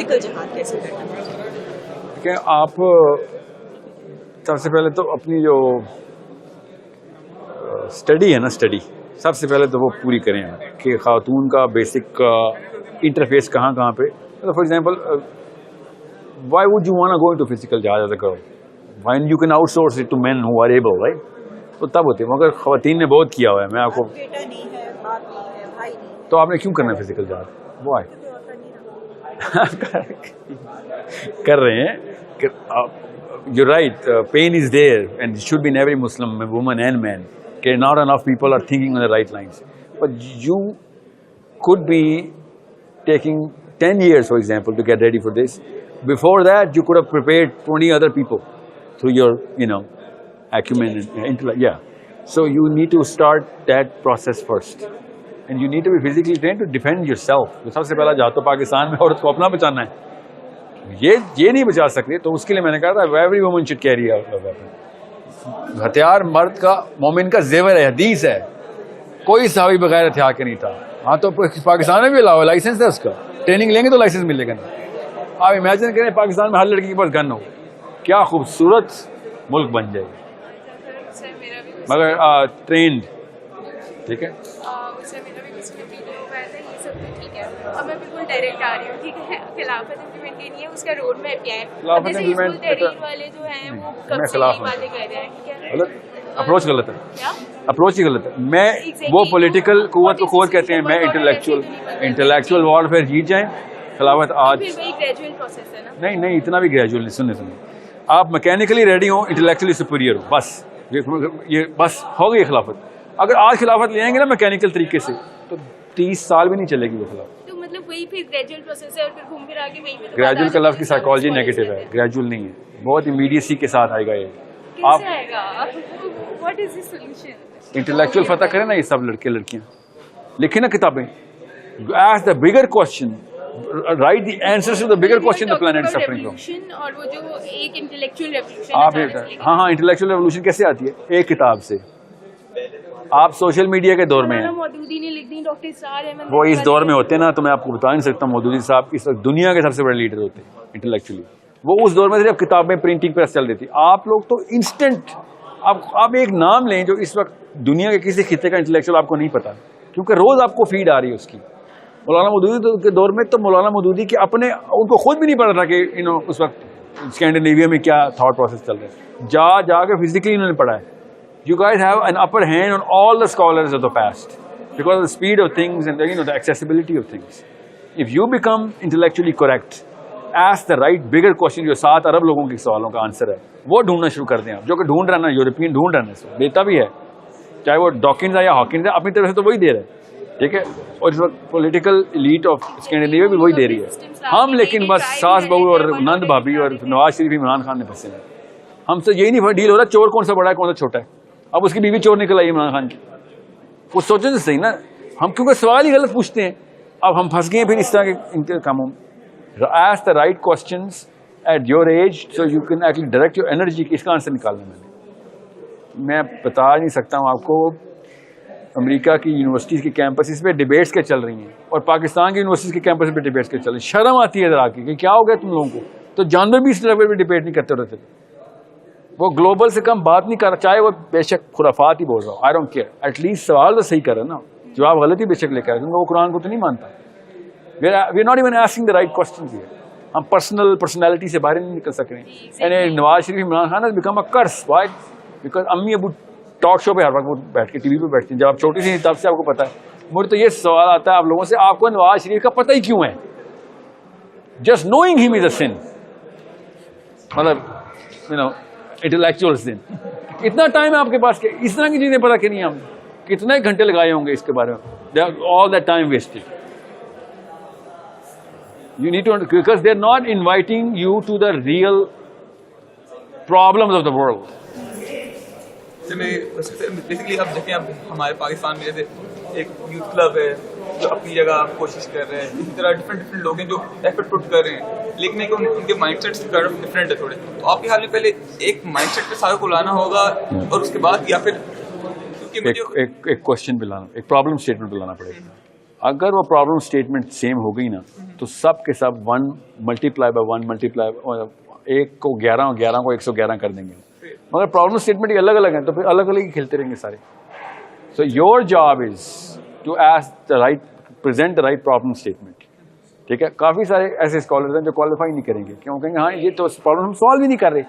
Physical جہاد کیسے کرنا ہے؟ کہ آپ سب سے پہلے تو اپنی جو اسٹڈی ہے نا، اسٹڈی سب سے پہلے تو وہ پوری کریں کہ خاتون کا بیسک انٹرفیس کہاں کہاں پہ. For example why would you want go into physical جہاد as a girl when you can outsource it to men who are able, right? تو تب ہوتے ہیں، مگر خواتین نے بہت کیا ہوا ہے. میں آپ کو بیٹا نہیں ہے، باپ نہیں ہے، بھائی نہیں ہے، تو آپ نے کیوں کرنا ہے فزیکل جہاد؟ وہ آئے کر رہے ہیں. You're right, pain is there and it should be in every Muslim woman and man. Okay, not enough people are thinking on the right lines. But you could be taking 10 years, for example, to get ready for this. Before that, you could have prepared 20 other people through your, acumen and intellect. Yeah. So you need to start that process first. And you need to be physically trained to defend yourself. سب سے پہلا جہاد تو پاکستان میں عورت کو اپنا بچانا ہے. یہ نہیں بچا سکتے تو اس کے لیے میں نے کہا تھا every woman should carry a weapon. ہتھیار مرد کا، مومن کا زیور ہے. حدیث ہے کوئی صحابی بغیر ہتھیار کے نہیں تھا. ہاں تو پاکستان میں بھی الاؤ ہے، لائسنس ہے اس کا. ٹریننگ لیں گے تو لائسنس ملے گا نا. آپ امیجن کریں پاکستان میں ہر لڑکی کے پاس گن ہو، کیا خوبصورت ملک بن جائے گا. مگر ٹرینڈ. ٹھیک ہے، اب میں بالکل ڈائریکٹ آ رہی ہوں. ٹھیک ہے، خلافت امپلیمنٹ کے لیے اس کا روڈ میپ کیا ہے؟ خلافت جیسے امپلیمنٹ حزب التحریر والے جو ہیں وہ کب سے یہی باتیں کہہ رہے ہیں. ٹھیک ہے، اپروچ غلط ہے. کیا اپروچ ہی غلط ہے. میں وہ پولیٹیکل قوت کو قوت کہتے ہیں، میں انٹلیکچوئل وارفیئر جیت جائیں. خلافت آج پھر وہی گریجویل پروسیس ہے نا. نہیں اتنا بھی گریجویل نہیں. سنیں آپ میکینیکلی ریڈی ہوں، انٹلیکچولی سپیریئر ہو، بس یہ بس ہو گئی خلافت. اگر آج خلافت لے آئیں گے نا میکینیکل طریقے سے تو 30 سال بھی نہیں چلے گی وہ خلافت. تو مطلب وہی پھر گریجویل پروسیس ہے اور پھر گھوم پھر آ کے وہی پہ گریجویل کا لفظ کی سائیکالوجی نیگیٹو ہے، گریجویل نہیں ہے. بہت امیڈیسی کے ساتھ آئے گا. یہ آپ کیسے آئے گا؟ What is the solution? Intellectual فتح کریں نا. یہ سب لڑکے لڑکیاں لکھیں نا کتابیں. As the bigger question, write the answers to the bigger question the plant is suffering from. اور وہ جو ایک انٹلیکچوئل ریولیوشن آپ ہاں انٹلیکچوئل ریولیوشن کیسے آتی ہے؟ ایک کتاب سے. آپ سوشل میڈیا کے دور میں ہیں، مودودی نے لکھ دی، ڈاکٹر اسرار احمد وہ اس دور میں ہوتے نا تو میں آپ کو بتا نہیں سکتا. مودودی صاحب اس وقت دنیا کے سب سے بڑے لیڈر ہوتے ہیں انٹلیکچولی. وہ اس دور میں صرف کتابیں پرنٹنگ پریس چل رہی تھی. آپ لوگ تو انسٹنٹ. آپ ایک نام لیں جو اس وقت دنیا کے کسی خطے کا انٹلیکچوئل آپ کو نہیں پتا، کیونکہ روز آپ کو فیڈ آ رہی ہے اس کی. مولانا مودودی کے دور میں تو مولانا مودودی کے اپنے ان کو خود بھی نہیں پتا تھا کہ اس وقت اسکینڈینیویا میں کیا تھاٹ پروسیس چل رہے ہیں. جا کے فزیکلی انہوں نے پڑھا ہے. You guys have an upper hand on all the scholars of the past because of the speed of things and the accessibility of things. If you become intellectually correct, ask the right bigger question جو 7 ارب لوگوں کے سوالوں کا answer ہے وہ ڈھونڈنا شروع کر دیں آپ. جو کہ ڈھونڈ رہا نا یورپین ڈھونڈ رہا نا، دیتا بھی ہے، چاہے وہ ڈاکنز ہے یا ہاکنز ہے، اپنی طرف سے تو وہی دے رہا ہے. ٹھیک ہے، اور اس وقت پولیٹیکل ایلیٹ آف اسکینڈینیویا بھی وہی دے رہی ہے. ہم لیکن بس ساس بہو اور نند بھابھی اور نواز شریف عمران خان نے پھنسے ہیں. ہم سے یہی نہیں ڈیل ہو رہا چور کون سا بڑا ہے کون سا چھوٹا ہے. اب اس کی بیوی چور نکل آئی عمران خان کی. وہ سوچیں تو صحیح نا. ہم کیونکہ سوال ہی غلط پوچھتے ہیں. اب ہم پھنس گئے ہیں پھر اس طرح کے ان کے کاموں میں. Ask the right questions at your age so you can actually direct your energy. اس کا آنسر نکالنا میں بتا نہیں سکتا ہوں آپ کو. امریکہ کی یونیورسٹیز کے کیمپسز پہ ڈیبیٹس کے چل رہی ہیں اور پاکستان کی یونیورسٹیز کے کیمپس پہ ڈیبیٹس کے چل رہی ہیں. شرم آتی ہے ادھر آ کے کہ کیا ہو گیا تم لوگوں کو. تو جانور بھی اس لیول پہ ڈیبیٹ نہیں کرتے رہتے. وہ گلوبل سے کم بات نہیں کر رہا، چاہے وہ بے شک خرافات ہی بول رہا ہو. I don't care. At least سوال تو صحیح کر رہا ہے نا. جواب غلط ہی بے شک لے کر کیونکہ وہ قرآن کو تو نہیں مانتا. We are not even asking the right questions here. ہم پرسنالٹی سے باہر نہیں نکل سک رہے ہیں. یعنی Nawaz Sharif Imran Khan has become a curse. Why? Because امی ابو ٹاک شو پہ ہر وقت بیٹھ کے ٹی وی پہ بیٹھتے ہیں. جب آپ چھوٹی سی تب سے آپ کو پتا ہے. مجھے تو یہ سوال آتا ہے آپ لوگوں سے، آپ کو نواز شریف کا پتہ ہی کیوں ہے؟ جسٹ نوئنگ ہم از اے سن. مطلب انٹلیکچوئل سن. اتنا ٹائم ہے آپ کے پاس کہ اس طرح کی چیزیں پتہ کہ نہیں. ہم کتنے گھنٹے لگائے ہوں گے اس کے بارے میں. All that time wasted. You need to, because they're not inviting you to the real problems of the world. Basically اب دیکھیں اب ہمارے پاکستان میں جیسے ایک یوتھ کلب ہے جو اپنی جگہ کوشش کر رہے ہیں. اسی طرح ڈفرینٹ لوگ ہیں جو ایفرٹ پٹ کر رہے ہیں لیکن ان کے مائنڈ سیٹ ڈفرینٹ ہے تھوڑے. تو آپ کے حال میں پہلے ایک مائنڈ سیٹ پہ سارے کو لانا ہوگا اور اس کے بعد یا پھر ایک کوشچن پہ لانا، ایک پرابلم اسٹیٹمنٹ پہ لانا پڑے گا. اگر وہ پرابلم اسٹیٹمنٹ سیم ہو گئی نا تو سب کے سب 1 ملٹیپلائی بائی 1 ملٹیپلائی 1 کو 11 اور 11 کو 111 کر دیں گے. مگر پرابلم اسٹیٹمنٹ الگ الگ ہیں تو پھر الگ الگ ہی کھیلتے رہیں گے سارے. So your job is to ask the right present the right problem statement. ٹھیک ہے. کافی سارے ایسے اسکالرز ہیں جو کوالیفائی نہیں کریں گے, کیوں کہیں گے ہاں یہ تو پرابلم ہم سالو ہی نہیں کر رہے.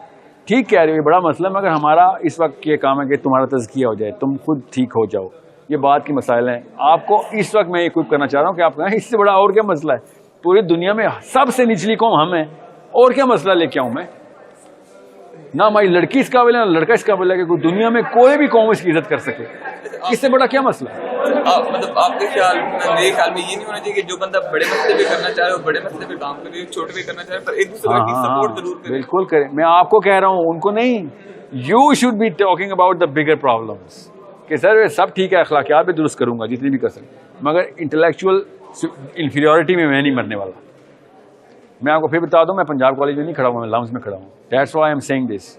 ٹھیک کہہ رہے ہو, یہ بڑا مسئلہ ہے, مگر ہمارا اس وقت یہ کام ہے کہ تمہارا تزکیہ ہو جائے, تم خود ٹھیک ہو جاؤ. یہ بات کی مسائل ہیں. آپ کو اس وقت میں اکوپ کرنا چاہ رہا ہوں کہ آپ کہیں اس سے بڑا اور کیا مسئلہ ہے. پوری دنیا میں سب سے نچلی قوم ہم ہیں, اور کیا مسئلہ لے کے آؤں میں. نہ ہماری لڑکی اس قابل ہے نہ لڑکا اس قابل ہے کہ کوئی دنیا میں کوئی بھی قوم اس کی عزت کر سکے. اس سے بڑا کیا مسئلہ ہے. مطلب آپ کے خیال میرے خیال میں یہ نہیں ہونا چاہیے کہ جو بندہ بڑے مسئلے پہ کرنا چاہ رہے وہ بڑے مسئلے پہ کام کرے, چھوٹے پہ کرنا چاہ رہے پر ایک دوسرے کی سپورٹ ضرور کرے. بالکل کرے. میں آپ کو کہہ رہا ہوں, ان کو نہیں. You should be talking about the bigger problems کہ سر سب ٹھیک ہے, اخلاقیات بھی درست کروں گا جتنی بھی کر سکیں, مگر انٹلیکچوئل انفیریورٹی میں نہیں مرنے والا. میں آپ کو پھر بتا دوں, میں پنجاب کالج میں نہیں کھڑا ہوں, میں لمز میں کھڑا ہوں. That's why I am seeing this.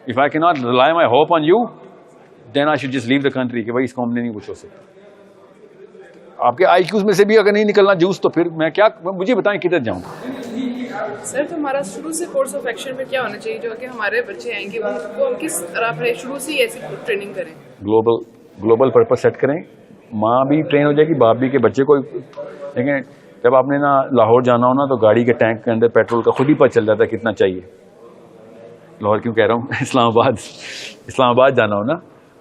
If I cannot rely my hope on you, then I should just leave the country کہ بھائی اس قوم نے نہیں کچھ ہو سکتا. آپ کے آئی کیوز میں سے بھی اگر نہیں نکلنا جوس تو پھر میں کیا, مجھے بتائیں کدھر جاؤں. سر تو ہمارا شروع سے کورس آف ایکشن میں کیا ہونا چاہیے جو کہ ہمارے بچے آئیں گے وہ ہم کس طرح شروع سے ہی ایسی ٹریننگ کریں. گلوبل پرپز سیٹ کریں. ماں بھی ٹرین ہو جائے گی, باپ بھی, کہ بچے کو دیکھیں. جب آپ نے نا لاہور جانا ہو نا تو گاڑی کے ٹینک کے اندر پیٹرول کا خود ہی پتہ چل جاتا ہے کتنا چاہیے. لاہور کیوں کہہ رہا ہوں, اسلام آباد جانا ہو نا,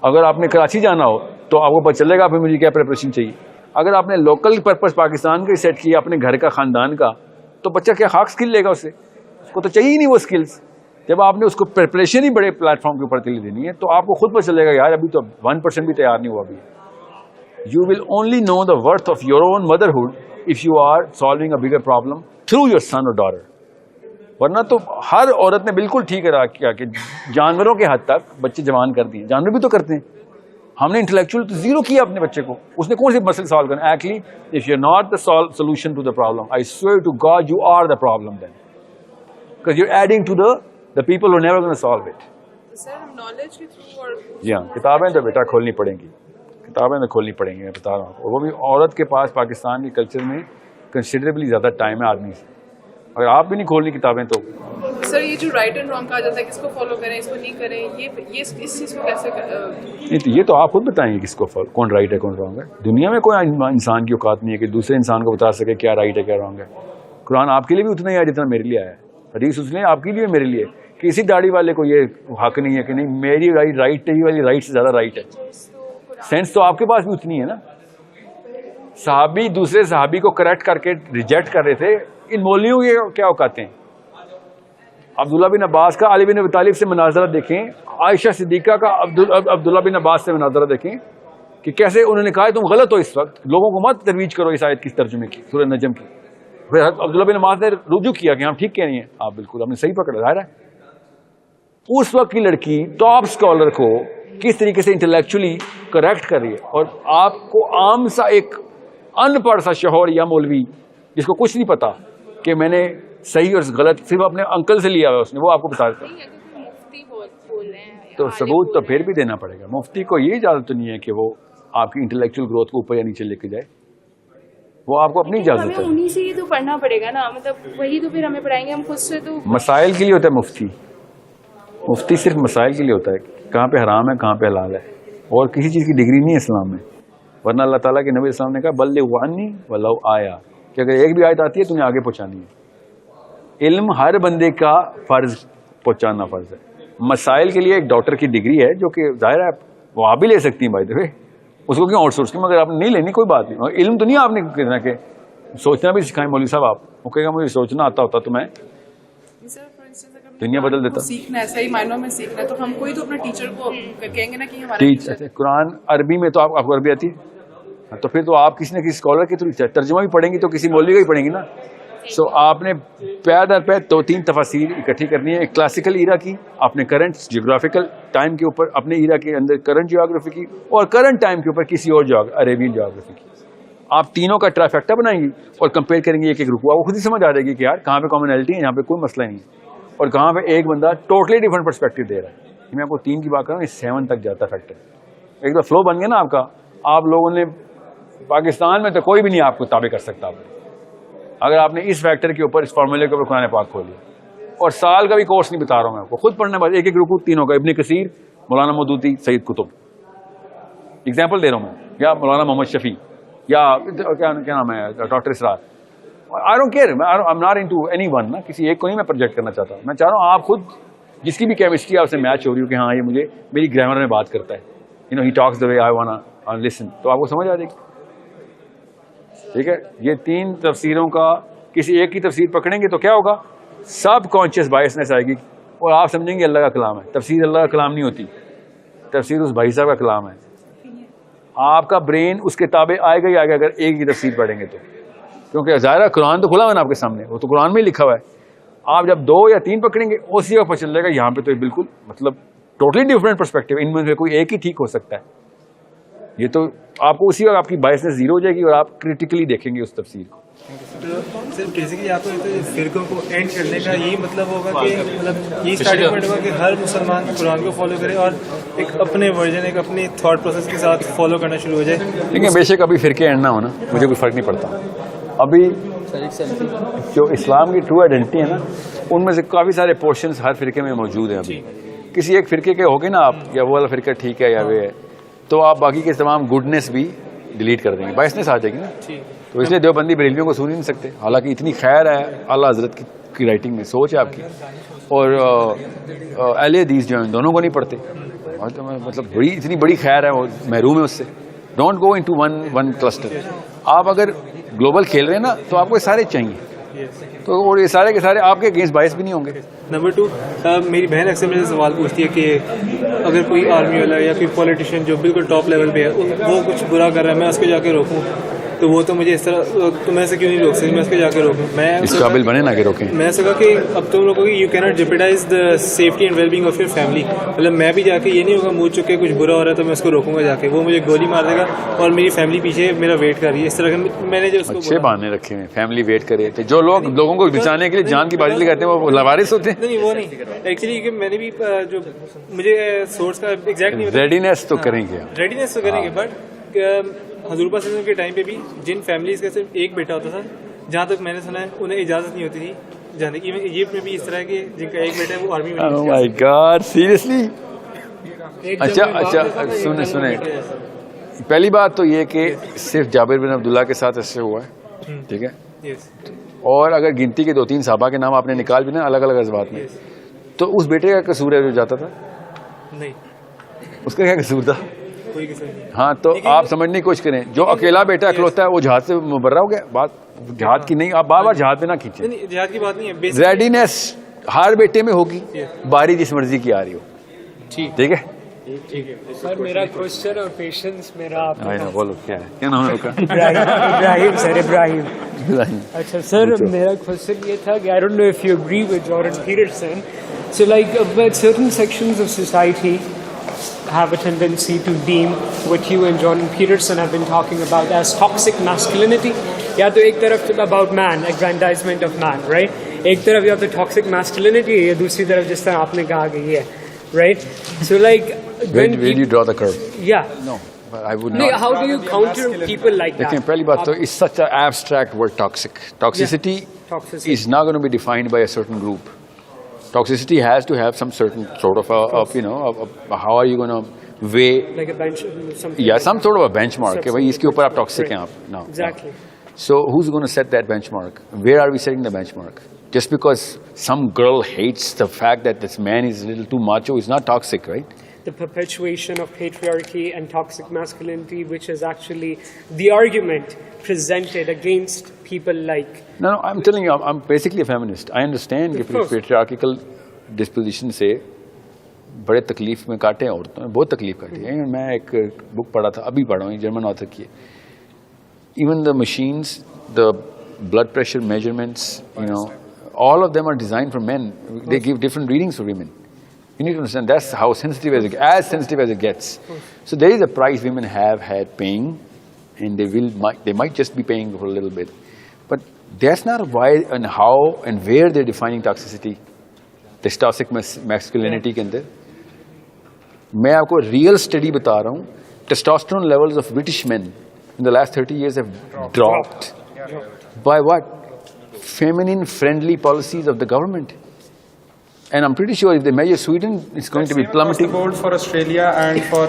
اگر آپ نے کراچی جانا ہو تو آپ کو پتہ چلے گا پھر مجھے کیا پریپریشن چاہیے. اگر آپ نے لوکل پرپز پاکستان کا سیٹ کیا, اپنے گھر کا, خاندان کا, تو بچہ کیا خاک اسکل لے گا اسے, اس کو تو چاہیے ہی نہیں وہ اسکلس. جب آپ نے اس کو پریپریشن ہی بڑے پلیٹ فارم کے اوپر کے لیے دینی ہے تو آپ کو خود پتہ چلے گا یار ابھی تو 1% بھی تیار نہیں ہوا. ابھی you will only know the worth of your own motherhood if you are solving a bigger problem through your son اور ڈاٹر. ورنہ تو ہر عورت نے بالکل ٹھیک کیا کہ جانوروں کے حد تک بچے جوان کر دیے. جانور بھی تو کرتے ہیں. ہم نے انٹلیکچوئل تو زیرو کیا اپنے بچے کو. اس نے کون سے مسئلے سالو کرنا. Actually if you are not the solution to the problem, I swear to God you are the problem then, because you are adding to the people who never gonna solve it. Sir ہم knowledge کے through اور جی ہاں, کتابیں تو بیٹا کھولنی پڑیں گی, کتابیں تو کھولنی پڑیں گی, میں بتا رہا ہوں. اور وہ بھی عورت کے پاس پاکستان کے کلچر میں کنسیڈریبلی زیادہ ٹائم ہے آدمی سے. اگر آپ بھی نہیں کھولنی کتابیں تو سر یہ جو رائٹ اینڈ رانگ کہا جاتا ہے کس کو فالو کریں اس کو نہیں کریں, یہ اس چیز کو کیسے یہ تو آپ خود بتائیں گے کس کو کون رائٹ ہے کون رانگ ہے. دنیا میں کوئی انسان کی اوقات نہیں ہے کہ دوسرے انسان کو بتا سکے کیا رائٹ ہے کیا رانگ ہے. قرآن آپ کے لیے بھی اتنا ہی ہے جتنا میرے لیے آیا ہے. حدیث اس نے آپ کے لیے میرے لیے. کسی داڑھی والے کو یہ حق نہیں ہے کہ نہیں میری رائٹ ہی والی رائٹ سے زیادہ رائٹ ہے. سینس تو آپ کے پاس بھی اتنی ہے نا. صحابی دوسرے صحابی کو کریکٹ کر کے ریجیکٹ کر رہے تھے. ان مولویوں کے کیا اوقات ہیں. عبداللہ بن عباس کا علی بن ابی طالب سے مناظرہ دیکھیں, عائشہ صدیقہ کا عبداللہ بن عباس سے مناظرہ دیکھیں کہ کیسے انہوں نے کہا تم غلط ہو, اس وقت لوگوں کو مت ترویج کرو اس آیت کی ترجمے کی, سورہ نجم کی. پھر عبداللہ بن عباس نے رجوع کیا کہ ہم ٹھیک کہہ رہی ہیں آپ, بالکل ہم نے صحیح پکڑا. ظاہر ہے اس وقت کی لڑکی ٹاپ اسکالر کو کس طریقے سے انٹلیکچولی کریکٹ کر رہی ہے, اور آپ کو عام سا ایک ان پڑھ سا شوہر یا مولوی جس کو کچھ نہیں پتا کہ میں نے صحیح اور غلط صرف اپنے انکل سے لیا ہوا اس نے, وہ آپ کو بتا دیتا. مفتی بول رہے ہیں تو ثبوت تو پھر بھی دینا پڑے گا. مفتی کو یہ اجازت تو نہیں ہے کہ وہ آپ کی انٹلیکچوئل گروتھ کو اوپر یا نیچے لے کے جائے, وہ آپ کو اپنی اجازت ہے. انہیں سے ہی تو پڑھنا پڑے گا نا, مطلب وہی تو پھر ہمیں پڑھائیں گے, ہم خود سے تو مسائل کے لیے ہوتا ہے مفتی. مفتی صرف مسائل کے لیے ہوتا ہے, کہاں پہ حرام ہے کہاں پہ حلال ہے, اور کسی چیز کی ڈگری نہیں ہے اسلام میں. ورنہ اللہ تعالیٰ کے نبی اسلام نے کہا بلغ عنی ولو آیا, کہ اگر ایک بھی آیت آتی ہے تو انہیں آگے پہنچانی ہے. علم ہر بندے کا فرض پہنچانا فرض ہے. مسائل کے لیے ایک ڈاکٹر کی ڈگری ہے جو کہ ظاہر ہے وہ آپ بھی لے سکتی ہیں بائی دا وے, اس کو کیوں آؤٹ سورس کی, مگر آپ نے نہیں لینی کوئی بات نہیں. علم تو نہیں آپ نے کہنا کہ سوچنا بھی سکھائیں مولوی صاحب. آپ وہ کہے گا مجھے سوچنا آتا ہوتا تو میں دنیا بدل دیتا. سیکھنا ہے صحیح معنوں میں سیکھنا ہے تو ہم کوئی تو اپنے ٹیچر کو کہیں گے نا کہ ہمارا قرآن عربی میں تو آپ کو عربی آتی ہے تو پھر تو آپ کسی نہ کسی اسکالر کے تھرو ترجمہ بھی پڑھیں گی تو کسی مولوی کا ہی پڑھیں گی نا. سو آپ نے پے در پے 2-3 تفاسیر اکٹھی کرنی ہے. ایک کلاسیکل ایرا کی, اپنے کرنٹ جیوگرافیکل ٹائم کے اوپر, اپنے ایرا کے اندر کرنٹ جیوگرافی کی, اور کرنٹ ٹائم کے اوپر کسی اور عربین جیوگرافی کی. آپ تینوں کا ٹرائیفیکٹا بنائیں گی اور کمپیئر کریں گے ایک ایک رکوع. وہ خود ہی سمجھ آ جائے گی کہ یار کہاں پہ کامنلٹی ہے, یہاں پہ کوئی مسئلہ نہیں ہے, اور کہاں پہ ایک بندہ ٹوٹلی ڈفرنٹ پرسپیکٹو دے رہا ہے. میں آپ کو 3 کی بات کر رہا ہوں, 7 تک جاتا فیکٹر. ایک تو فلو بن گیا نا آپ کا. آپ لوگوں نے پاکستان میں تو کوئی بھی نہیں آپ کو تابع کر سکتا. اگر آپ نے اس فیکٹر کے اوپر, اس فارمولے کے اوپر قرآن پاک کھول لیا, اور سال کا بھی کورس نہیں بتا رہا ہوں میں آپ کو, خود پڑھنے بعد ایک ایک رکوع تینوں کا, ابن کثیر, مولانا مودودی, سید قطب, ایگزامپل دے رہا ہوں میں, یا مولانا محمد شفیع, یا کیا نام ہے doctor Israr. I don't care, I am not into any one نا, کسی ایک کو نہیں میں پروجیکٹ کرنا چاہتا. میں چاہ رہا ہوں آپ خود جس کی بھی کیمسٹری آپ سے میچ ہو رہی ہو کہ ہاں یہ مجھے میری گرامر میں بات کرتا ہے, یو نو ہی ٹاکس دا وے آئی واننا لسن, تو آپ کو سمجھ آ جائے گی. ٹھیک ہے, یہ 3 تفسیروں کا کسی ایک کی تفسیر پکڑیں گے تو کیا ہوگا, سب کانشیس بائسنس آئے گی, اور آپ سمجھیں گے اللہ کا کلام ہے. تفسیر اللہ کا کلام نہیں ہوتی, تفسیر اس بھائی صاحب کا کلام ہے. آپ کا برین اس کے تابع آئے گا ہی آئے گا اگر ایک ہی تفسیر پڑھیں گے تو, کیونکہ ظاہر قرآن تو کھلا ہوا ہے نا آپ کے سامنے, وہ تو قرآن میں ہی لکھا ہوا ہے. آپ جب 2 یا 3 پکڑیں گے اسی وقت پتہ چل جائے گا یہاں پہ تو بالکل مطلب ٹوٹلی ڈفرینٹ پرسپیکٹو, ان میں سے کوئی ایک ہی ٹھیک ہو سکتا ہے. یہ تو آپ کو اسی وقت آپ کی بائسنس زیرو ہو جائے گی اور آپ کریٹیکلی دیکھیں گے اس تفسیر کو. صرف بیسیکلی آپ کو فرقوں کو اینڈ کرنے کا یہی مطلب ہوگا کہ مطلب یہی اسٹارٹنگ پوائنٹ ہوگا کہ ہر مسلمان قرآن کو فالو کرے اور ایک اپنے ورژن, ایک اپنی تھاٹ پروسیس کے ساتھ فالو کرنا شروع ہو جائے. لیکن بے شک ابھی فرقے اینڈ نہ ہونا, مجھے کوئی فرق نہیں پڑتا. ابھی جو اسلام کی ٹرو آئیڈینٹی ہے نا, ان میں سے کافی سارے پورشنز ہر فرقے میں موجود ہیں. ابھی کسی ایک فرقے کے ہوگے نا آپ, یا وہ والا فرقہ ٹھیک ہے یا وہ ہے, تو آپ باقی کے تمام گڈنس بھی ڈیلیٹ کر دیں گے, بائسنس آ جائے گی نا. تو اس لیے دیوبندی بریلویوں کو سن ہی نہیں سکتے, حالانکہ اتنی خیر ہے اعلیٰ حضرت کی رائٹنگ میں, سوچ ہے آپ کی. اور اہل حدیث جو ہیں دونوں کو نہیں پڑھتے, مطلب بڑی اتنی بڑی خیر ہے, وہ محروم ہے اس سے. Don't go into one cluster. آپ اگر گلوبل کھیل رہے ہیں نا تو آپ کو سارے چاہیے, تو اور یہ سارے کے سارے آپ کے اگینسٹ باعث بھی نہیں ہوں گے. نمبر 2, میری بہن اکثر مجھے سوال پوچھتی ہے کہ اگر کوئی آرمی والا یا کوئی پولیٹیشین جو بالکل ٹاپ لیول پہ ہے وہ کچھ برا کر رہا ہے, میں اس کو جا کے روکوں, تو وہ تو مجھے اس طرح, تو میں سے کیوں نہیں روک سکتی, میں اس کو جا کے روکوں. میں اس قابل بنے نا کہ روکیں. میں نے کہا کہ اب تم لوگوں کی you can't jeopardize the safety and well being of your family. مطلب میں بھی جا کے یہ نہیں ہوگا منہ چک کے کچھ برا ہو رہا ہے تو میں اس کو روکوں گا جا کے, وہ مجھے گولی مار دے گا اور میری فیملی پیچھے میرا ویٹ کر رہی ہے. اس طرح میں نے جو اس کو اچھے بہانے رکھے ہیں, فیملی ویٹ کرے تھے. جو لوگ لوگوں کو بچانے کے لیے جان کی بازی لگاتے ہیں وہ لوارث ہوتے ہیں. نہیں, وہ نہیں ایکچولی, کہ میں نے بھی جو مجھے سورس کا ایگزیکٹ نہیں, ریڈینس تو کریں گے, ریڈینس تو کریں گے, بٹ حضور پاک صلی اللہ علیہ وسلم کے ٹائم پہ بھی جن فیملیز کا صرف ایک بیٹا ہوتا تھا, جہاں تک میں نے سنا ہے انہیں اجازت نہیں ہوتی تھی جانے کی. ایجپٹ میں بھی اس طرح کے جن کا ایک بیٹا ہے وہ آرمی میں. Oh my God, seriously? اچھا سنیں, پہلی بات تو یہ کہ صرف جابر بن عبداللہ کے ساتھ ایسے ہوا ہے, ٹھیک ہے, اور اگر گنتی کے 2-3 صحابہ کے نام آپ نے نکال بھی نا الگ الگ ازبات میں, تو اس بیٹے کا قصور ہے جو جاتا تھا, نہیں اس کا کیا قصور تھا؟ کوئی قصور نہیں. ہاں, تو آپ سمجھنے کی کوشش کریں, جو اکیلا بیٹا اکلوتا ہے وہ جہاد سے مبرہ ہو گیا. بات جہاد کی نہیں, آپ بار بار جہاد پہ نہ کھینچیں. جہاد کی بات نہیں ہے, ریڈینس ہر بیٹے میں ہوگی, باری جس مرضی کی آ رہی ہو, ٹھیک ہے. سر میرا کوشچن اور پیشنس میرا بولو کیا ہے, کیا نام ہے آپ کا؟ ابراہیم سر, ابراہیم. اچھا سر, میرا کوشچن یہ تھا کہ I don't know if you agree with Jordan Peterson, so like certain sections of society have a tendency to deem what you and Jordan Peterson have been talking about as toxic masculinity. یا تو ایک طرف about man, aggrandizement of man, right? ایک طرف یا تو toxic masculinity ہے, یا دوسری طرف جس طرح آپ نے کہا کہ یہ ہے, right? So like when you draw the curve? Yeah. No, I would not. How do you counter people like that? دیکھیں, پہلی بات تو it's such an abstract word, toxic. Toxicity is not going to be defined by a certain group. Toxicity has to have some certain sort of how are you going to weigh, like a bench, something. Yeah, some sort of a benchmark. کہ بھائی اس کے اوپر آپ toxic ہیں آپ. No. Exactly. So who's going to set that benchmark? Where are we setting the benchmark? Just because some girl hates the fact that this man is a little too macho is not toxic, right? The perpetuation of patriarchy and toxic masculinity, which is actually the argument presented against people like... No, I'm telling you, I'm basically a feminist. I understand کہ patriarchal disposition سے بڑے تکلیف میں کاٹے ہیں عورتوں میں, بہت تکلیف کاٹی ہے. میں ایک بک پڑھا تھا, ابھی پڑھا ہوں, جرمن آتھر کی ہے. Even the machines, the blood pressure measurements, all of them are designed for men. They give different readings for women. You need to understand that's how sensitive as it gets. So there is a price women have had paying, and they might just be paying for a little bit. But that's not why and how and where they're defining toxicity. This toxic masculinity کے اندر میں آپ کو real study بتا رہا ہوں. Testosterone levels of British men in the last 30 years have dropped. By what? Feminine friendly policies of the government. And I'm pretty sure if they measure Sweden, it's going to be plummeting. The board for Australia and for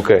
Okay.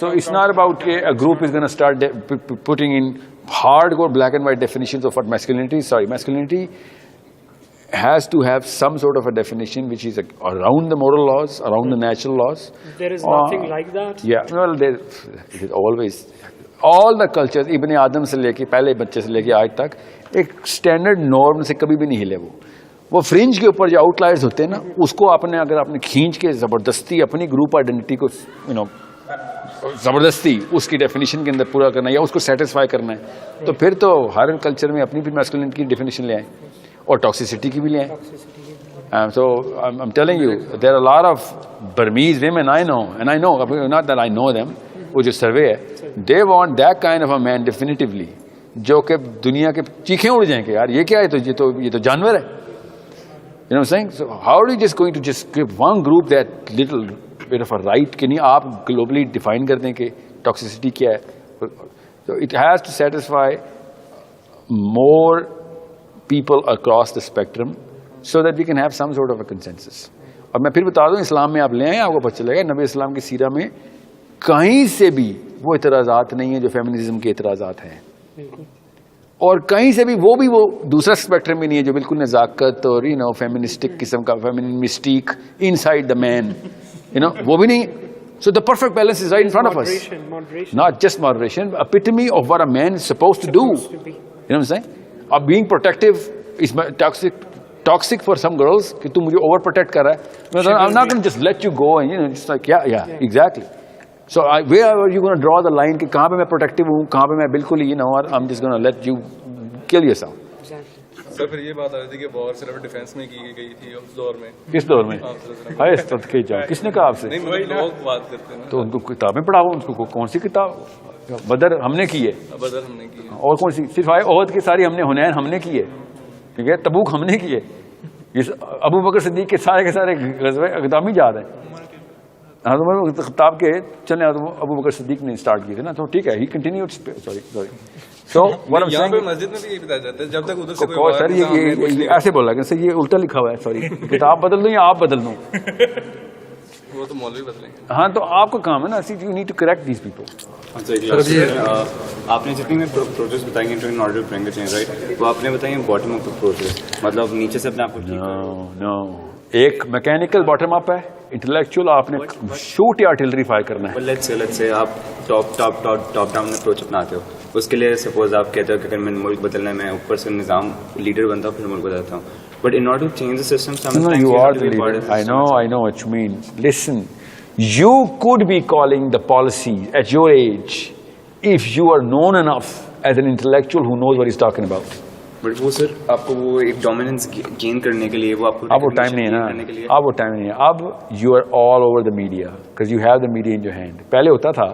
So it's not about a group is going to start putting in hardcore black and white definitions of what masculinity is. Sorry, masculinity has to have some sort of a definition which is around the moral laws, around the natural laws. There is nothing like that? Yeah, well, it is always, all the cultures, Ibn Adam سے لے کے پہلے بچے سے لے کے آج تک ایک اسٹینڈرڈ نارم سے کبھی بھی نہیں ہلے. وہ فرنج کے اوپر جو آؤٹ لائرز ہوتے ہیں نا, اس کو اگر آپ نے کھینچ کے زبردستی اپنی گروپ آئیڈینٹی کو زبردستی اس کی ڈیفینیشن کے اندر پورا کرنا ہے یا اس کو سیٹسفائی کرنا ہے, تو پھر تو ہر کلچر میں اپنی میسکولینٹی کی ڈیفینیشن لے آئیں اور ٹاکسیسٹی کی بھی لے آئیں. So I'm telling you, there are a lot of Burmese women I know, and I know, not that I know them, وہ جو سروے ہے, they want that kind of a man definitively, جو کہ دنیا کے چیخیں اڑ جائیں کہ یار یہ کیا ہے, یہ تو جانور ہے. You know what I'm saying? So how are you just going to just give one group that little bit of a right کہ نہیں آپ globally define کر دیں کہ toxicity کیا ہے. So it has to satisfy more people across the spectrum so that we can have some sort of a consensus. اور میں پھر بتا دوں, اسلام میں آپ لے آئیں, آپ کو پتہ چلے گا نبی اسلام کی سیرہ میں کہیں سے بھی وہ اعتراضات نہیں ہیں جو فیمنزم کے اعتراضات ہیں, اور کہیں سے بھی وہ دوسرا اسپیکٹرم بھی نہیں ہے جو بالکل نزاکت اور فیمنسٹک قسم کا feminine mistake inside the man, وہ بھی نہیں. So the perfect balance is right in front of us. Not just moderation, epitome of what a man is supposed to do. You know what I'm saying? Being protective is toxic for some girls کہ تم مجھے over protect کر رہا ہے. I'm not going to just let you go and just like yeah exactly. So where are you going to draw the line کہ کہاں پہ میں protective ہوں, کہاں پہ میں بالکل I'm just going to let you kill yourself. سر پھر یہ بات آ رہی تھی کہ وار صرف ڈیفینس میں کی گئی تھی اس دور میں. کس دور میں؟ کس نے کہا آپ سے؟ لوگ بات کرتے ہیں تو ان کو کتابیں پڑھاؤ, ان کو کون سی کتاب. بدر ہم نے کی ہے, بدر ہم نے کی ہے, اور کون سی, صرف عہد کی ساری ہم نے, حنین ہم نے کی ہے, ٹھیک ہے, تبوک ہم نے کی ہے. ابو بکر صدیق کے سارے غزوے اقدامی یاد ہیں. حضرت خطاب کے چلیں ابو بکر صدیق نے اسٹارٹ کیے تھے نا, تو ٹھیک ہے, ہی کنٹینیوڈ. سوری سو یہاں پہ مسجد میں بھی یہی بتایا جاتا ہے جب تک ادھر سے کوئی سر یہ ایسے بولا کہ سر یہ الٹا لکھا ہوا ہے, سوری کتاب بدل دوں یا آپ بدل دوں, وہ تو مولوی بدلیں گے. ہاں تو آپ کا کام ہے نا, you need to correct these people. آپ نے جتنی میں پروسیس بتائیں گے in order to bring a change right, وہ آپ نے بتائیں باٹم اپ پروسیس, مطلب نیچے سے اپنے آپ کو. نو ایک میکینیکل باٹم اپ ہے, انٹلیکچوئل آپ نے شوٹ یا آرٹلری فائر کرنا ہے. لیٹس سے آپ ٹاپ ڈاؤن اپروچ اپناتے ہو, اس کے لیے سپوز آپ کہتے ہو کہ اگر میں ملک بدلنا ہے, میں اوپر سے نظام لیڈر بنتا ہوں پھر ملک بدلتا ہوں. But in order to change the system, sometimes you are have to the be part leader. of the system. I know what you mean. Listen, you could be calling the policy at your age if you are known enough as an intellectual who knows what he's talking about. But وہ سر آپ کو وہ ایک dominance gain کرنے کے لیے وہ آپ کو اب وہ ٹائم نہیں ہے نا, اب وہ ٹائم نہیں ہے. اب you are all over the media because you have the media in your hand. پہلے ہوتا تھا,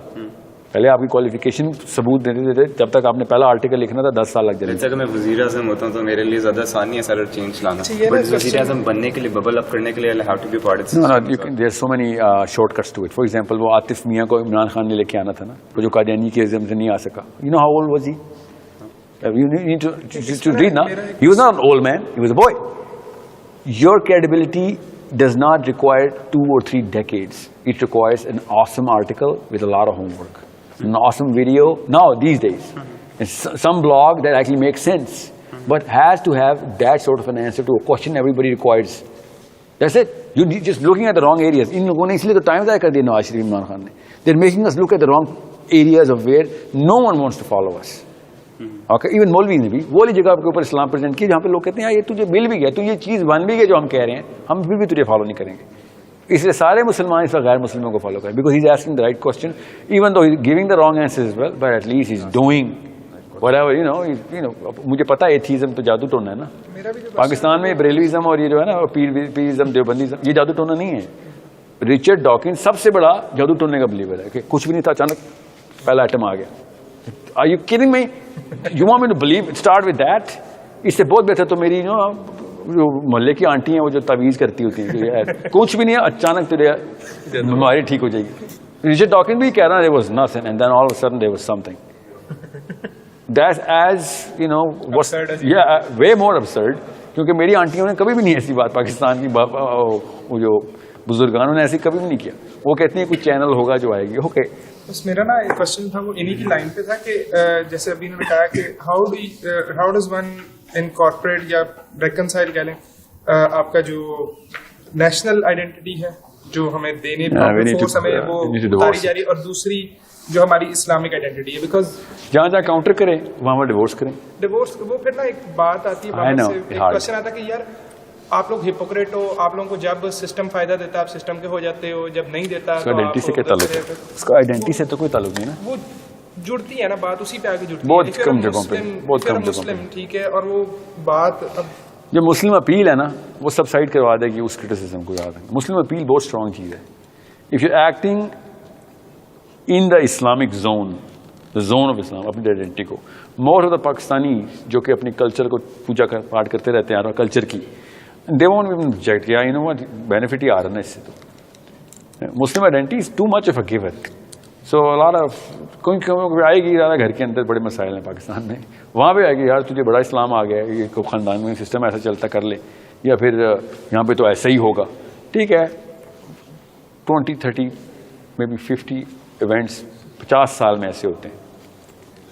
پہلے آپ کی کوالیفیکیشن ثبوت دیتے تھے, جب تک آپ نے پہلا آرٹیکل لکھنا تھا 10 سال لگ جاتے. جیسا کہ میں وزیر اعظم ہوتا ہوں تو میرے لیے زیادہ آسان نہیں ہے سارا چینج لانا, بٹ وزیر اعظم بننے کے لیے ببل اپ کرنے کے لیے I have to be part of it. There are so many shortcuts to it. For example, وہ عاطف میاں کو عمران خان نے لے کے آنا تھا نا, وہ جو قادیانی کے ازم سے نہیں آ سکا. You know how old was he? You need to read now. He was not an old man, he was a boy. Your credibility does not require 2 or 3 decades. It requires an awesome article with a lot of homework. An awesome video now these days, and some blog that actually makes sense, but has to have that sort of an answer to a question everybody requires. That's it. You're just looking at the wrong areas. In logon ne isliye to time ضائع کر دیا نواز شریف عمران خان نے. They're making us look at the wrong areas of where no one wants to follow us. Okay, even مولوی نے بھی وہ والی جگہ کے اوپر اسلام پریزنٹ کی جہاں پہ لوگ کہتے ہیں یہ تجھے مل بھی گیا, تو یہ چیز بن بھی گئی جو ہم کہہ رہے ہیں, ہم پھر بھی تجھے فالو نہیں کریں گے. اس لیے سارے مسلمان اس وقت غیر مسلموں کو فالو کریں, because he is asking the right question, even though he is giving the wrong answer as well, but at least he is doing whatever. مجھے پتا ہے ایتھیزم تو جادو ٹونا ہے نا. پاکستان میں بریلویزم اور یہ جو ہے نا پیرزم دیوبندیزم, یہ جادو ٹونا نہیں ہے. رچرڈ ڈاکنز سب سے بڑا جادو ٹونے کا بلیور ہے کہ کچھ بھی نہیں تھا, اچانک پہلا ایٹم آ گیا. Are you kidding me? You want me to believe? Start with that? اس سے بہت بہتر تو میری جو محلے کی آنٹی ہیں وہ جو تعویذ کرتی ہوتی ہیں کہ یار کچھ بھی نہیں ہے اچانک تیرے بیماری ٹھیک ہو جائے گی. رچرڈ ڈاکنز بھی کہہ رہا ہے there was nothing and then all of a sudden there was something. That's as you know was yeah way more absurd کیونکہ میری آنٹیوں نے کبھی بھی نہیں ایسی بات پاکستان کی وہ جو بزرگانوں نے ایسی کبھی بھی نہیں کیا. وہ کہتی ہیں کوئی چینل ہوگا جو آئے گی. اوکے بس میرا نا ایک کوشچن تھا وہ انہی کی لائن پہ تھا کہ جیسے ابھی نے بتایا کہ ہاؤ ڈز ون انکارپوریٹ یا ریکنسائل کہہ لیں آپ کا جو نیشنل آئیڈینٹی ہے جو ہمیں دینے فورس ہمیں وہ اتاری جا رہی ہے اور دوسری جو ہماری اسلامک آئیڈینٹی ہے بیکاز جہاں جہاں کاؤنٹر کریں وہاں پر ڈیورس کریں. ڈیورس وہ پھر نا ایک بات آتی ہے ایک کوشچن آتا ہے کہ یار آپ لوگ ہپوکریٹ ہو, آپ لوگوں کو جب سسٹم فائدہ دیتا ہے آپ سسٹم کے ہو جاتے ہو, جب نہیں دیتا تو آئیڈینٹی سے کیا تعلق ہے؟ اس کا آئیڈینٹی سے تو کوئی تعلق نہیں نا. وہ جڑتی ہے نا بات اسی پہ آگے جڑتی ہے بہت کم جگہوں پہ, بہت کم جگہوں پہ. ٹھیک ہے, اور وہ بات اب جو مسلم اپیل ہے نا وہ سب سائڈ کروا دے گی اس کرٹیسزم کو. یاد ہے مسلم اپیل بہت اسٹرانگ چیز ہے. If you acting in the Islamic zone, the zone of Islam, اپنی آئیڈینٹی کو, موسٹ آف دا پاکستانی جو کہ اپنی کلچر کو پوجا پاٹ کرتے رہتے ہیں اور کلچر کی, they won't even reject. Yeah, you know what, benefit ہی آ رہا ہے اس سے. تو مسلم identity is too much of a giver. So lot of کوئی آئے گی زیادہ گھر کے اندر بڑے مسائل ہیں پاکستان میں, وہاں پہ آئے گی یار تجھے بڑا اسلام آ گیا ہے, یہ خاندان میں سسٹم ایسا چلتا کر لے, یا پھر یہاں پہ تو ایسا ہی ہوگا. ٹھیک ہے 20 30 مے بی 50 ایونٹس 50 سال میں ایسے ہوتے ہیں,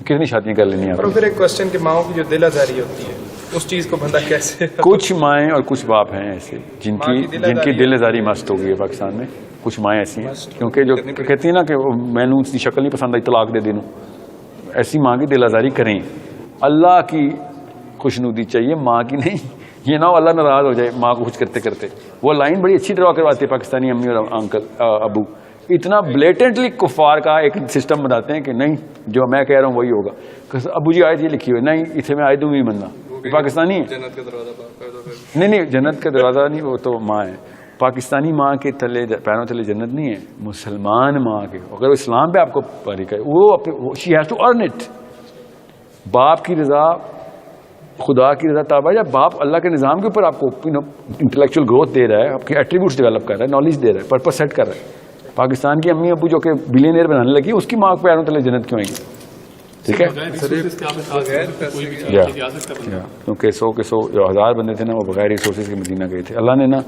کتنی شادیاں کر لینی ہیں. اور پھر ایک کوشچن کہ ماؤں کی جو دل آزاری ہوتی ہے اس چیز کو بندہ کیسے, کچھ مائیں اور کچھ باپ ہیں ایسے جن کی دل آزاری مست ہو گئی ہے پاکستان میں. کچھ مائیں ایسی ہیں کیونکہ جو کہتی ہیں نا کہ میں نے اس کی شکل نہیں پسند آئی طلاق دے دوں, ایسی ماں کی دل آزاری کریں. اللہ کی خوشنودی چاہیے, ماں کی نہیں. یہ نہ ہو اللہ ناراض ہو جائے ماں کو کچھ کرتے کرتے. وہ لائن بڑی اچھی ڈرا کرواتی ہے پاکستانی امی اور انکل ابو, اتنا بلیٹنٹلی کفار کا ایک سسٹم بناتے ہیں کہ نہیں جو میں کہہ رہا ہوں وہی ہوگا. ابو جی آیت یہ لکھی ہوئی, نہیں اسے میں آیت دوں گی بننا. پاکستانی نہیں جنت کا دروازہ نہیں, وہ تو ماں ہے. پاکستانی ماں کے تلے پیروں تلے جنت نہیں ہے, مسلمان ماں کے. اگر وہ اسلام پہ آپ کو فارغ ہے وہ she has to earn it. باپ کی رضا, خدا کی رضا تابع. جب باپ اللہ کے نظام کے اوپر آپ کو انٹلیکچوئل گروتھ دے رہا ہے, آپ کے ایٹریبیوٹس ڈیولپ کر رہا ہے, نالج دے رہا ہے, پرپس سیٹ کر رہا ہے. پاکستان کی امی ابو جو کہ بلینئر بنانے لگی, اس کی ماں کے پیروں تلے جنت کیوں آئے گی؟ ٹھیک ہے, کیونکہ 100 بندے تھے نا وہ بغیر ریسورسز کے مدینہ گئے تھے. اللہ نے نا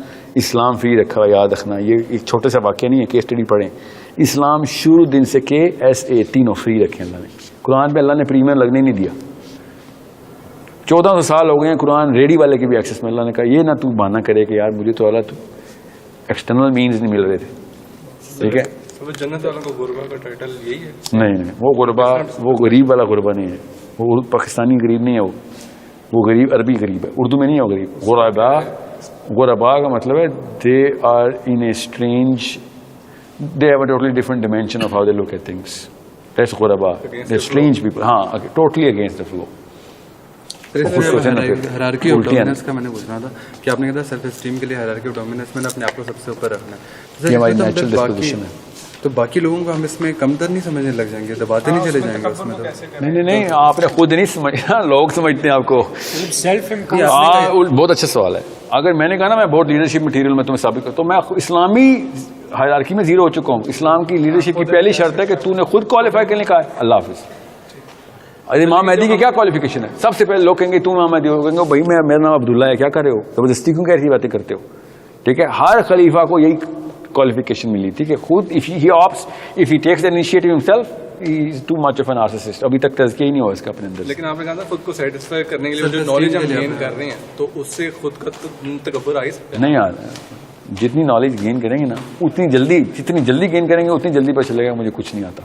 اسلام فری رکھا, یاد رکھنا. یہ ایک چھوٹا سا واقعہ نہیں ہے, کیس اسٹڈی پڑھیں. اسلام شروع دن سے کے SA تینوں فری رکھے اللہ نے. قرآن پہ اللہ نے پریمیم لگنے نہیں دیا. 1400 سال ہو گئے ہیں قرآن ریڈی والے کی بھی ایکسیس میں. اللہ نے کہا یہ نہ تو بہانہ کرے کہ یار مجھے تو اللہ تو ایکسٹرنل مینز نہیں مل رہے تھے. ٹھیک ہے, جنت والوں کو غربا کا ٹائٹل یہی ہے. نہیں وہ غربا, وہ غریب والا غربا نہیں ہے. وہ پاکستانی غریب نہیں ہے, وہ غریب عربی غریب ہے, اردو میں نہیں ہے وہ غریب. غربا کا مطلب ہے they are in a strange, they have a totally different dimension of how they look at things. That's غربا, دے اسٹرینج پیپل. ہاں totally against the flow. Hierarchy of dominance کا میں نے پوچھنا تھا کہ آپ نے کہا سیلف اسٹیم کے لیے ہیرارکی آف ڈومیننس میں نے اپنے آپ کو سب سے اوپر رکھنا ہے. یہ ہماری نیچرل ڈسپوزیشن ہے. تو باقی لوگوں کو ہم اس میں کم تر نہیں سمجھنے لگ جائیں گے, دباتے نہیں چلے جائیں گے اس میں. تو نہیں آپ نے خود نہیں سمجھا, لوگ سمجھتے ہیں آپ کو. بہت اچھا سوال ہے. اگر میں نے کہا نا میں بہت لیڈرشپ مٹیریل میں تمہیں ثابت کرتا ہوں, میں اسلامی ہائرارکی میں 0 ہو چکا ہوں. اسلام کی لیڈرشپ کی پہلی شرط ہے کہ تو نے خود کوالیفائی کرنے کا ہے. اللہ حافظ. امام مہدی کی کیا کوالیفیکیشن ہے؟ سب سے پہلے لوگ کہیں گے تم امام مہدی ہو, کہیں گے بھائی میرا نام عبداللہ ہے, کیا کر رہے ہو, زبردستی کیوں ایسی باتیں کرتے ہو؟ ٹھیک ہے, ہر خلیفہ کو یہی کوالیفیکیشن ملی. ٹھیک ہے, خود if he takes the initiative himself he is too much of a narcissist. ابھی تک تزکیہ ہی نہیں ہوا اس کا اپنے اندر. لیکن آپ نے کہا خود کو سیٹسفائی کرنے کے لیے جو نالج ہم گین کر رہے ہیں تو اس سے خود کا تکبر آ سکتا ہے. نہیں یار, جتنی نالج گین کریں گے نا جتنی جلدی گین کریں گے اتنی جلدی پتہ چلے گا مجھے کچھ نہیں آتا.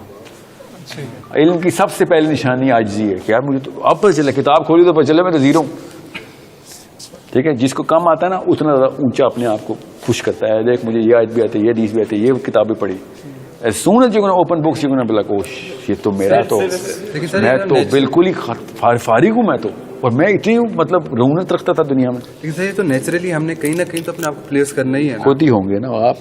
علم کی سب سے پہلی نشانی عاجزی ہے کہ یار مجھے تو اب پتہ چلے, کتاب کھولی تو پتہ چلے میں تو 0 ہوں. ٹھیک ہے, جس کو کم آتا ہے نا اتنا زیادہ اونچا اپنے آپ کو خوش کرتا ہے. دیکھ مجھے یہ آیت بھی آتی ہے, یہ حدیث بھی آتی ہے, یہ کتابیں پڑھی. as soon as you're going to open books you're going to be like, یہ تو میرا تو میں تو بالکل ہی فارغ ہوں. میں تو اور میں اتنی مطلب رونت رکھتا تھا دنیا میں. لیکن سر یہ تو نیچرلی ہم نے کہیں نہ کہیں تو اپنے آپ کو پلیس کرنا ہی ہے. خود ہی ہوں گے نا آپ,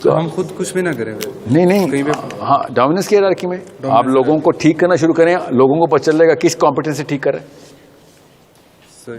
ہم خود کچھ بھی نہ کریں. نہیں ہاں, ڈومیننس کی ہیرارکی میں آپ لوگوں کو ٹھیک کرنا شروع کریں, لوگوں کو پتہ چل جائے گا کس کمپیٹنس سے ٹھیک کر رہے ہیں.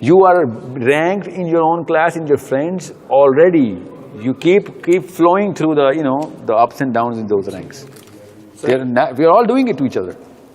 You are ranked in your own class, in your friends already. You keep flowing through the the ups and downs in those ranks. We are all doing it to each other.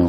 No.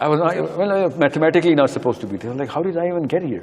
I was not, mathematically not supposed to be there. Like, how did I even get here?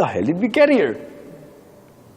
the hell did we get here?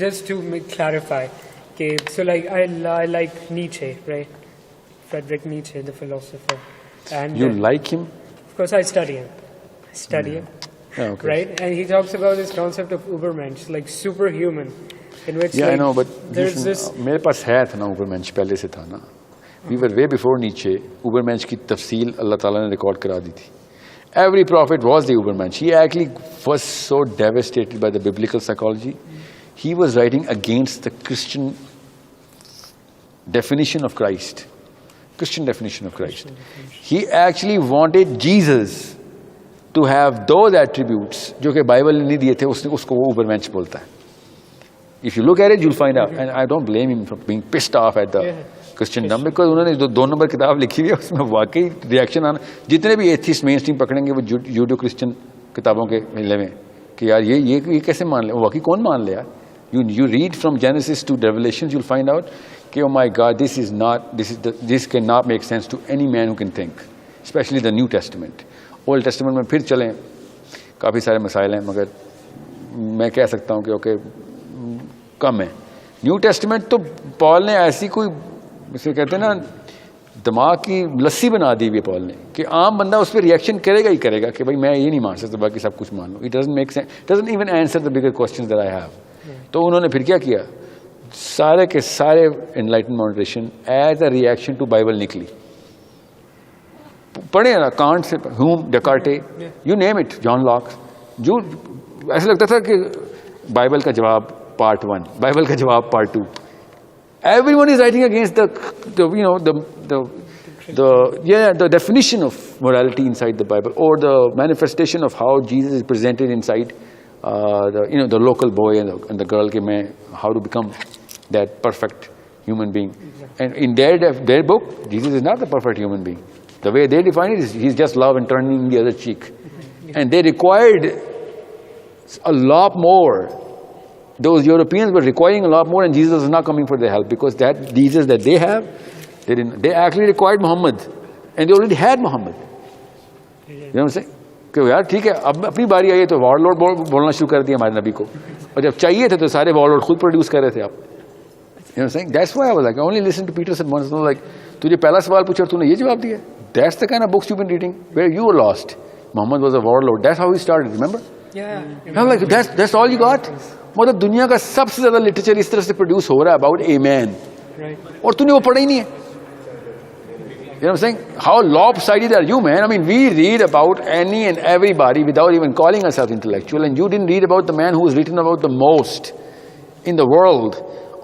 Just to clarify, Okay, so like I like Nietzsche, right? Friedrich Nietzsche, the philosopher. And You like him? of course I study him. Him, Yeah, okay. right? And he talks about this concept of Übermensch, like superhuman, in which Yeah, like, I know, but there's this. میرے پاس ہے تھا نا اوبرمینچ پہلے سے تھا نا. We were way before Nietzsche. اوبرمینچ کی تفصیل اللہ تعالیٰ نے ریکارڈ کرا دی تھی. Every prophet was the Ubermensch. He actually was so devastated by the biblical psychology. He was writing against the Christian definition of Christ. Christian definition of Christ. He actually wanted Jesus to have those attributes جو کہ Bible نے نہیں دیے تھے. اس کو وہ Ubermensch بولتا ہے. If you look at it, you'll find out. And I don't blame him for being pissed off at the Christendom, because انہوں نے جو 2 نمبر کتاب لکھی ہوئی ہے اس میں واقعی ریئیکشن آنا. جتنے بھی ایتھیسٹ مین اسٹریم پکڑیں گے وہ جوڈو کرسچن کتابوں کے ملے میں کہ یار یہ کیسے مان لے. واقعی کون مان لے یار. You read from Genesis to Revelations, you'll find out کہ oh my God, this cannot make sense to any man who can think, especially the New Testament. Old Testament میں پھر چلیں کافی سارے مسائل ہیں, مگر میں کہہ سکتا ہوں کہ اوکے کم ہے. نیو ٹیسٹمنٹ تو پال نے ایسی کوئی اسے کہتے ہیں نا دماغ کی لسی بنا دی ہوئی پال نے کہ عام بندہ اس پہ ریئیکشن کرے گا ہی کرے گا کہ بھائی میں یہ نہیں مان سکتا باقی سب کچھ مان لوں. It doesn't make sense, doesn't even answer the bigger questions that I have. تو انہوں نے پھر کیا کیا, سارے کے سارے enlighten moderation as a reaction to Bible نکلی. پڑھے نا کانٹ سے Hume, Descartes, you name it, John Locke, جو ایسا لگتا تھا کہ بائبل کا جواب پارٹ 1, بائبل کا جواب part 2. Everyone is writing against the definition of morality inside the Bible, or the manifestation of how Jesus is presented inside the local boy and the girl, how to become that perfect human being. And in their book, Jesus is not the perfect human being. The way they define it is he's just love and turning the other cheek. And they required a lot more. Those Europeans were requiring a lot more, and Jesus was not coming for their help, because that Jesus that they have, they actually required Muhammad, and they already had Muhammad. You know what I'm saying? کہ یار ٹھیک ہے اب اپنی باری آئی ہے تو وار load بولنا شروع کر دیا ہمارے نبی کو, اور جب چاہیے تھے تو سارے وار لوڈ خود پروڈیوس کر رہے تھے آپ. You know what I'm saying? That's why I was like, I only listened to Peterson once. Like, تجھے پہلا سوال پوچھا اور تو نے یہ جواب دیا. That's the kind of books you've been reading where you were lost. Muhammad was a warlord. That's how he started. Remember? Yeah. I'm like, that's all you got. مطلب دنیا کا سب سے زیادہ لٹریچر اس طرح سے پروڈیوس ہو رہا ہے اباؤٹ اے مین, اور تو نے وہ پڑھا ہی نہیں ہے. You know what I'm saying? How lopsided are you, man? I mean, we read about any and everybody without even calling ourselves intellectual, and you didn't read about the man who was written about the most in the world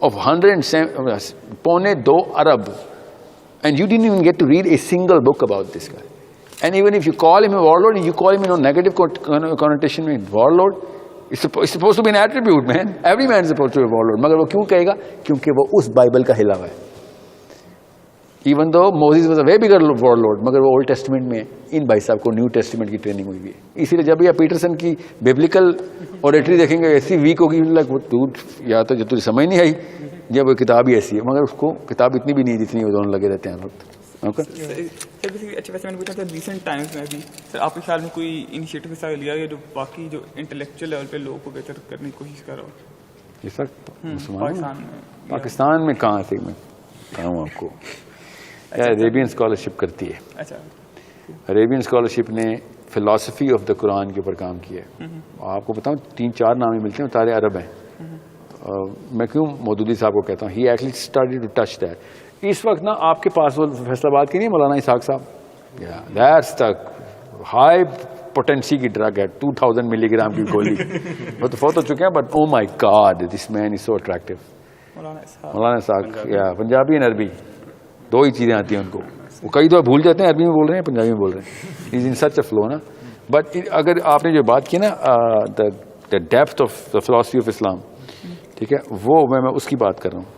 of 102 Arab, and you didn't even get to read a single book about this guy. And even if you call him a warlord, you call him in a negative connotation, warlord. It's supposed to be an attribute, man. Every man is supposed to be a warlord. مگر وہ کیوں کہے گا؟ کیونکہ وہ اس Bible کا ہلا ہوا ہے. Even though Moses was a way bigger warlord, مگر وہ اولڈ ٹیسٹمنٹ میں ان بھائی صاحب کو نیو ٹیسٹمنٹ کی ٹریننگ ہوئی ہے. اسی لیے جب یہ پیٹرسن کی بیبلیکل اوریٹری دیکھیں گے ایسی ویک ہوگی, یا تو جب تجھے سمجھ نہیں آئی جب وہ کتاب ہی ایسی ہے, مگر اس کو کتاب اتنی بھی نہیں جتنی وہ دونوں لگے رہتے ہیں وقت. اچھا ویسے میں نے پوچھا تھا ریسنٹ ٹائمس میں بھی سر آپ کے خیال میں کوئی انیشیٹو حصہ لیا گیا جو باقی جو انٹلیکچوئل لیول پہ لوگوں کو بہتر کرنے کی کوشش کر رہا ہو؟ اس وقت پاکستان میں کہاں سے میں بتاؤں آپ کو. عربین اسکالرشپ کرتی ہے. اچھا, عربین اسکالرشپ نے فلاسفی آف دا قرآن کے اوپر کام کیا ہے. آپ کو بتاؤں 3-4 نام ہی ملتے ہیں, سارے عرب ہیں. میں کیوں مودودی صاحب کو کہتا ہوں, he actually started to touch that. اس وقت نا آپ کے پاس وہ فیصل آباد کی نہیں مولانا اسحاق صاحب, دیٹس دا ہائی پوٹینسی کی ڈرگ ہے, 2000 ملی گرام کی گولی. وہ تو فوت ہو چکے ہیں, but oh my God this man is so attractive. Maulana Ishaq, یا پنجابی اینڈ عربی دو ہی چیزیں آتی ہیں ان کو. وہ کئی دفعہ بھول جاتے ہیں, عربی میں بول رہے ہیں پنجابی میں بول رہے ہیں. از ان سچ اے فلو نا. بٹ اگر آپ نے جو بات کی نا the depth of the philosophy of Islam, ٹھیک ہے, وہ میں اس کی بات کر رہا ہوں.